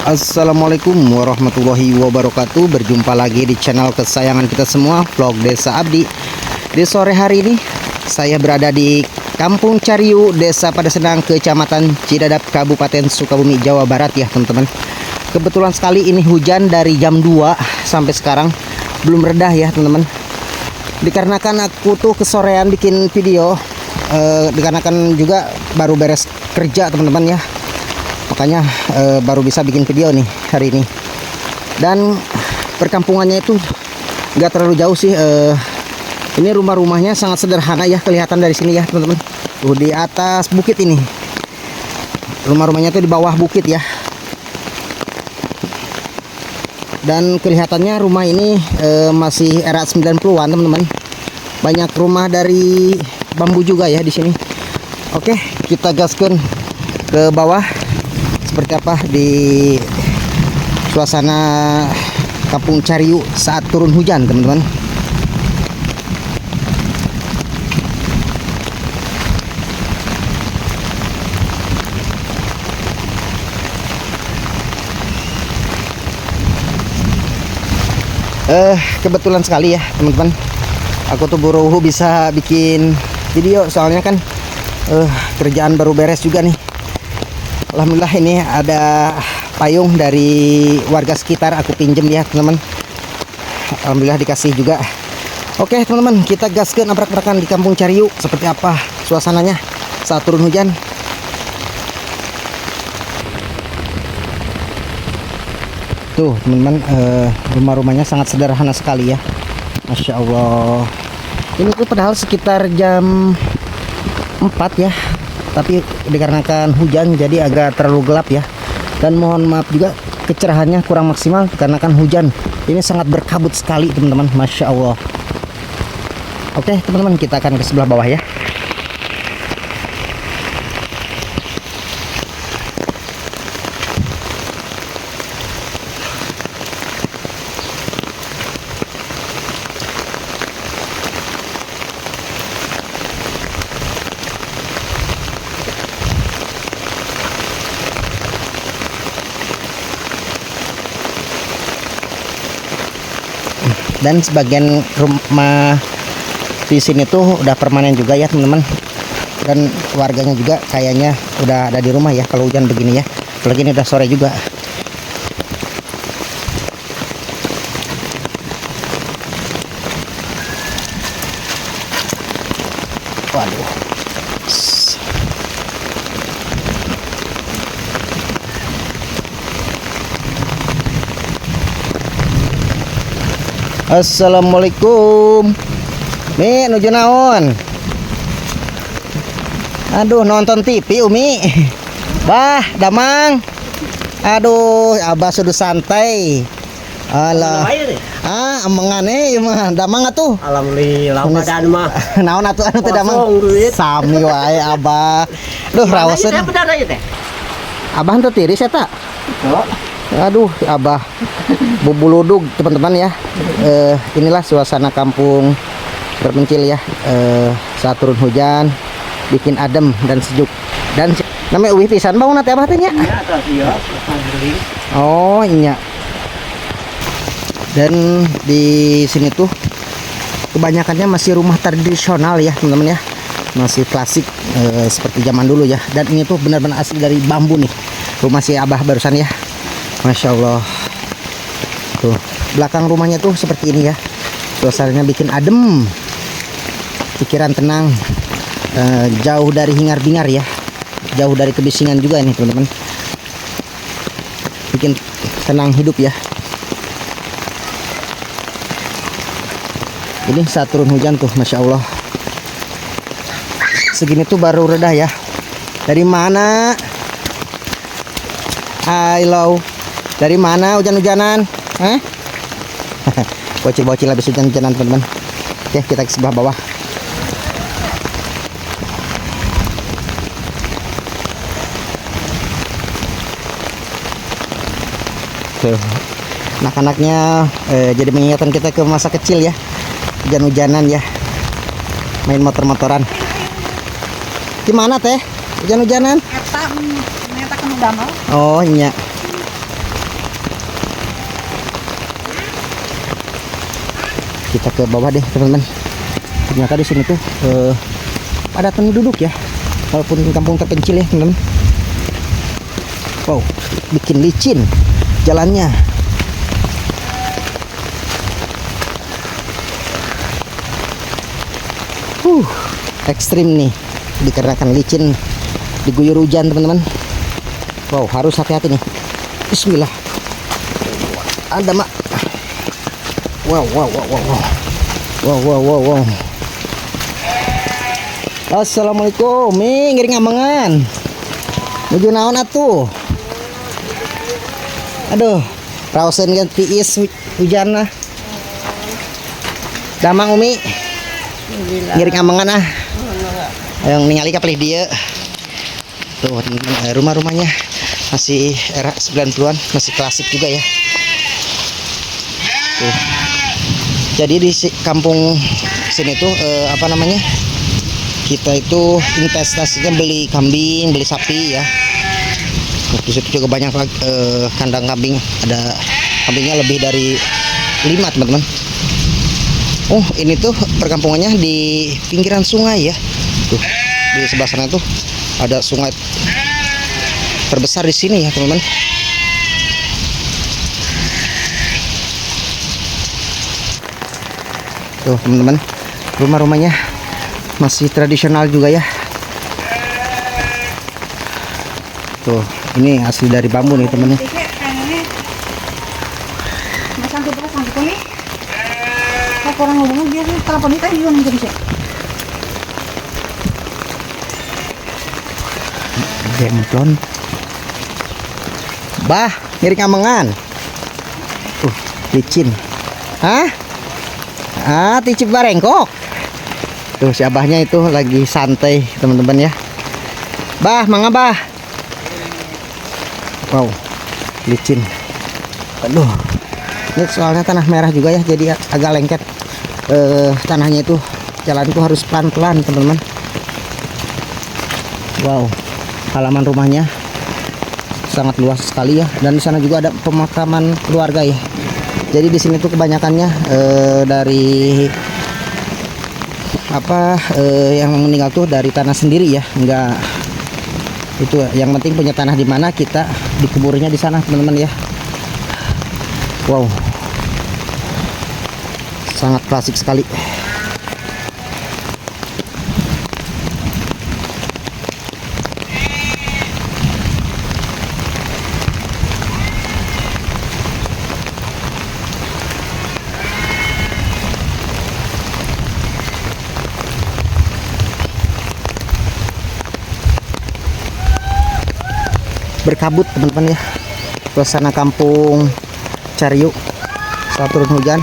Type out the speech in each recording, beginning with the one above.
Assalamualaikum warahmatullahi wabarakatuh. Berjumpa lagi di channel kesayangan kita semua, Vlog Desa Abdi. Di sore hari ini saya berada di Kampung Cariu, Desa Padesenang, Kecamatan Cidadap, Kabupaten Sukabumi, Jawa Barat ya teman-teman. Kebetulan sekali ini hujan dari jam 2 sampai sekarang belum reda ya teman-teman. Dikarenakan aku tuh kesorean bikin video, dikarenakan juga baru beres kerja teman-teman ya. Makanya baru bisa bikin video nih hari ini. Dan perkampungannya itu nggak terlalu jauh sih. Ini rumah-rumahnya sangat sederhana ya, kelihatan dari sini ya teman-teman. Tuh di atas bukit ini. Rumah-rumahnya tuh di bawah bukit ya. Dan kelihatannya rumah ini masih era 90-an teman-teman. Banyak rumah dari bambu juga ya di sini. Oke, kita gaskan ke bawah. Seperti apa di suasana Kampung Cariu saat turun hujan teman-teman. Kebetulan sekali ya teman-teman, aku tuh buru bisa bikin video soalnya kan kerjaan baru beres juga nih. Alhamdulillah ini ada payung dari warga sekitar, aku pinjem ya teman-teman. Alhamdulillah dikasih juga. Oke teman-teman, kita gaskan abrak-abrakan di Kampung Cariu. Seperti apa suasananya saat turun hujan. Tuh teman-teman, rumah-rumahnya sangat sederhana sekali ya. Masya Allah. Ini tuh padahal sekitar jam 4 ya, tapi dikarenakan hujan jadi agak terlalu gelap ya. Dan mohon maaf juga kecerahannya kurang maksimal karena kan hujan. Ini sangat berkabut sekali teman-teman, Masya Allah. Oke teman-teman, kita akan ke sebelah bawah ya. Dan sebagian rumah di sini tuh udah permanen juga ya teman-teman. Dan warganya juga kayaknya udah ada di rumah ya kalau hujan begini ya. Apalagi ini udah sore juga. Waduh. Assalamualaikum. Mi nuju naon? Aduh, nonton TV Umi. Bah, damang. Aduh, Abah sudah santai. Alah. Emangane mah damang atuh. Alhamdulillah badan mah. Naon atuh anu teh damang? Sami wae Abah. Duh, raoseun. Abah henteu tiris eta. Aduh, Abah bubuludug teman-teman ya. Inilah suasana kampung terpencil ya, saat turun hujan, bikin adem dan sejuk. Dan namanya uwi pisan bangun teh Abah teh nya. Oh iya. Dan di sini tuh kebanyakannya masih rumah tradisional ya teman-teman ya, masih klasik seperti zaman dulu ya. Dan ini tuh benar-benar asli dari bambu nih rumah si Abah barusan ya. Masya Allah. Tuh belakang rumahnya tuh seperti ini ya, suasananya bikin adem, pikiran tenang, jauh dari hingar-bingar ya, jauh dari kebisingan juga ini teman-teman, bikin tenang hidup ya. Ini saat turun hujan tuh Masya Allah, segini tuh baru reda ya. Dari mana? Halo, dari mana hujan-hujanan? Bocil-bocil habis hujan-hujanan teman-teman. Oke, kita ke sebelah bawah. Tuh, anak-anaknya jadi mengingatkan kita ke masa kecil ya, hujan-hujanan ya, main motor-motoran. Gimana teh hujan-hujanan? Eta ke danau. Oh iya. kita ke bawah deh teman-teman. Ternyata di sini tuh padat penduduk ya, walaupun kampung terpencil ya teman-teman. Wow, bikin licin jalannya. Ekstrim nih dikarenakan licin, diguyur hujan teman-teman. Wow, harus hati-hati nih. Bismillah. Ada mak. Wow. Assalamualaikum. Ngiring amangan. Nuju naon atuh? Aduh, rausen kan tiis hujan nah. Damang Umi. Ngiring amangan ah. Yang ningali kapalih dia. Tuh, teman-teman, rumah-rumahnya masih era 90-an, masih klasik juga ya. Tuh. Jadi di kampung sini tuh apa namanya? Kita itu investasinya beli kambing, beli sapi ya. Di situ juga banyak kandang kambing, ada kambingnya lebih dari 5 teman-teman. Oh, ini tuh perkampungannya di pinggiran sungai ya. Tuh, di sebelah sana tuh ada sungai terbesar di sini ya teman-teman. Tuh teman-teman, rumah-rumahnya masih tradisional juga ya. Tuh, ini asli dari bambu nih teman-teman. Orang ngomong dia telepon itu juga menjadi sih. Demplon. Bah, ngiring amangan. Licin. Hah? Ticip barengkok. Tuh si abahnya itu lagi santai teman-teman ya. Bah, mangga bah. Wow, licin. Aduh, ini soalnya tanah merah juga ya, jadi agak lengket. Tanahnya itu, jalan itu harus pelan-pelan teman-teman. Wow, halaman rumahnya sangat luas sekali ya, dan di sana juga ada pemakaman keluarga ya. Jadi di sini tuh kebanyakannya dari yang meninggal tuh dari tanah sendiri ya, enggak itu yang penting punya tanah di mana kita dikuburnya di sana teman-teman ya. Wow, sangat klasik sekali. Berkabut teman-teman ya, suasana kampung Cariu saat turun hujan.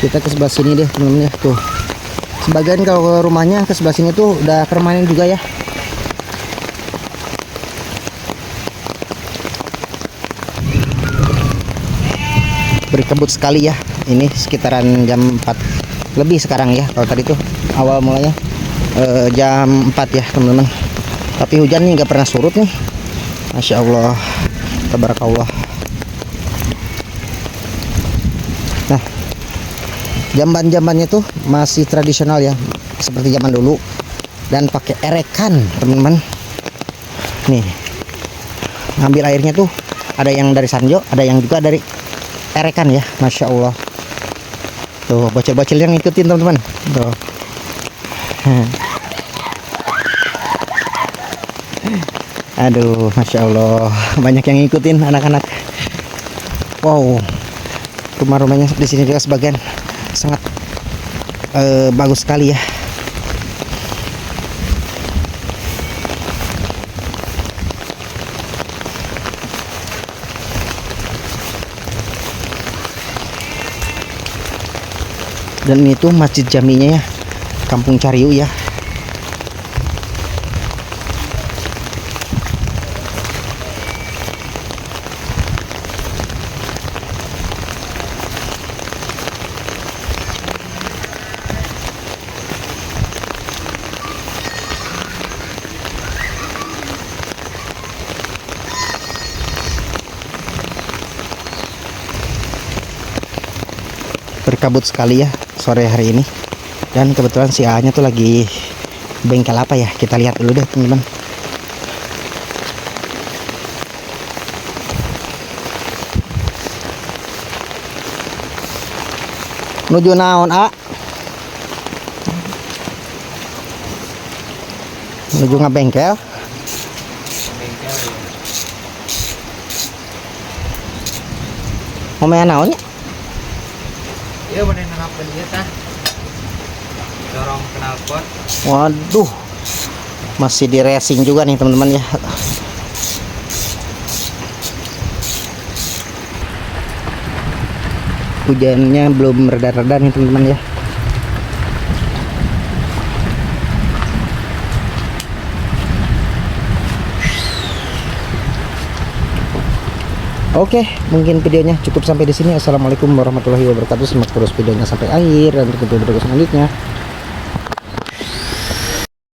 Kita ke sebelah sini deh teman-teman ya. Tuh, sebagian kalau rumahnya ke sebelah sini tuh udah permanen juga ya. Berkebut sekali ya. Ini sekitaran jam 4 lebih sekarang ya. Kalau tadi tuh awal mulanya jam 4 ya teman-teman. Tapi hujan nih nggak pernah surut nih. Masya Allah, tabarakallah. Nah, jamban-jambannya tuh masih tradisional ya, seperti zaman dulu, dan pakai erekan teman-teman. Nih, ngambil airnya tuh ada yang dari Sanjo, ada yang juga dari erekan ya. Masya Allah. Tuh bocil-bocil yang ngikutin teman-teman. Tuh. Aduh, Masya Allah, banyak yang ngikutin anak-anak. Wow, rumah-rumahnya di sini juga sebagian sangat bagus sekali ya. Dan itu masjid jaminya ya, Kampung Cariu ya. kabut sekali ya sore hari ini. Dan kebetulan si A nya tuh lagi bengkel apa ya, kita lihat dulu deh teman-teman. Nuju naon A? Nuju ngabengkel? Mau main naon ya? Iya bener ngapun dia tah. Dorong knalpot. Waduh, masih di racing juga nih teman-teman ya. Hujannya belum reda-reda nih teman-teman ya. Oke, mungkin videonya cukup sampai di sini. Assalamualaikum warahmatullahi wabarakatuh. Simak terus videonya sampai akhir dan untuk video selanjutnya.